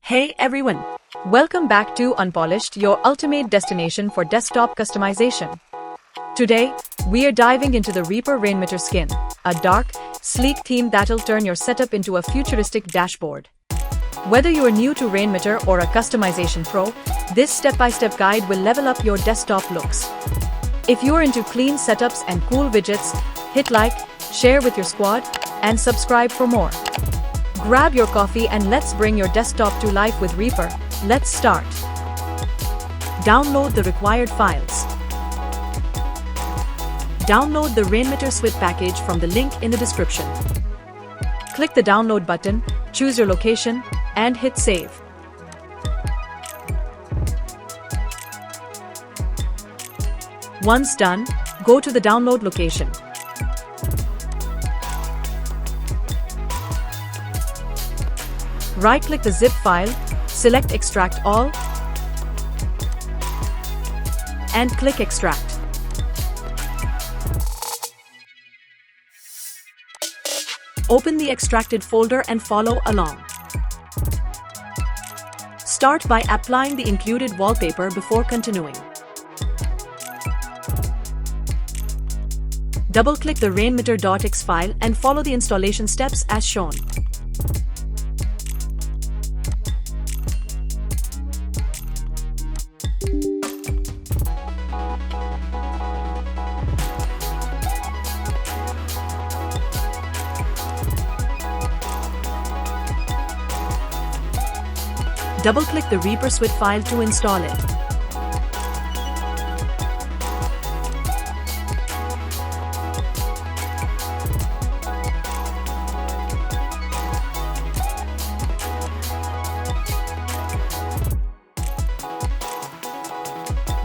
Hey everyone! Welcome back to Unpolished, your ultimate destination for desktop customization. Today, we are diving into the Reaper Rainmeter skin, a dark, sleek theme that'll turn your setup into a futuristic dashboard. Whether you are new to Rainmeter or a customization pro, this step-by-step guide will level up your desktop looks. If you're into clean setups and cool widgets, hit like, share with your squad, and subscribe for more. Grab your coffee and let's bring your desktop to life with Reaper. Let's start. Download the required files. Download the Rainmeter Suite package from the link in the description. Click the download button, choose your location, and hit save. Once done, go to the download location. Right-click the zip file, select Extract All, and click Extract. Open the extracted folder and follow along. Start by applying the included wallpaper before continuing. Double-click the rainmeter.exe file and follow the installation steps as shown. Double-click the Reaper Suite file to install it.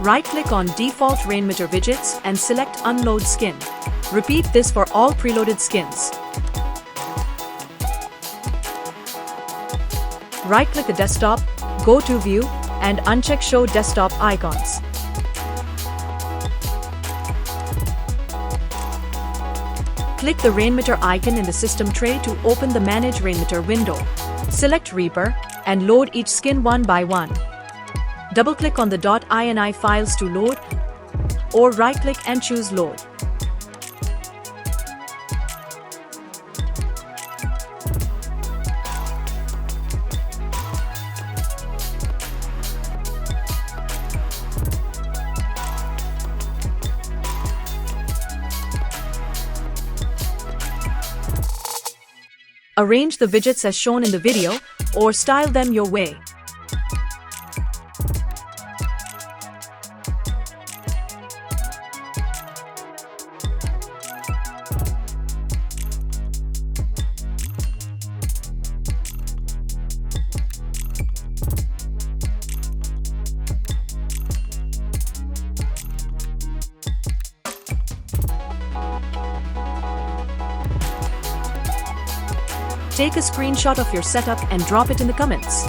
Right-click on Default Rainmeter Widgets and select Unload Skin. Repeat this for all preloaded skins. Right-click the desktop, go to View, and uncheck Show Desktop Icons. Click the Rainmeter icon in the system tray to open the Manage Rainmeter window. Select Reaper, and load each skin one by one. Double-click on the .ini files to load, or right-click and choose Load. Arrange the widgets as shown in the video, or style them your way. Take a screenshot of your setup and drop it in the comments.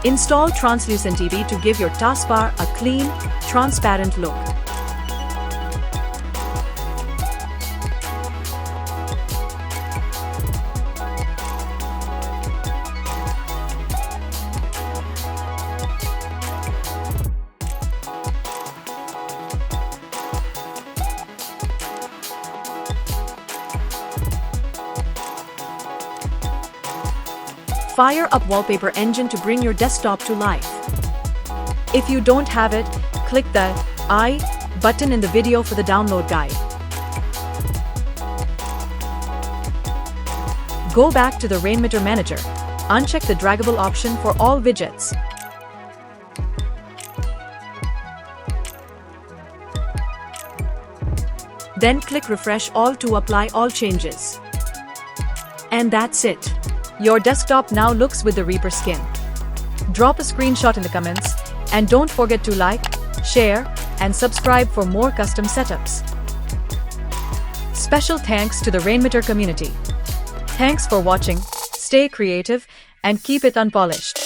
Install Translucent TV to give your taskbar a clean, transparent look. Fire up Wallpaper Engine to bring your desktop to life. If you don't have it, click the I button in the video for the download guide. Go back to the Rainmeter Manager. Uncheck the draggable option for all widgets. Then click Refresh All to apply all changes. And that's it. Your desktop now looks with the Reaper skin. Drop a screenshot in the comments, and don't forget to like, share, and subscribe for more custom setups. Special thanks to the Rainmeter community. Thanks for watching, stay creative, and keep it unpolished.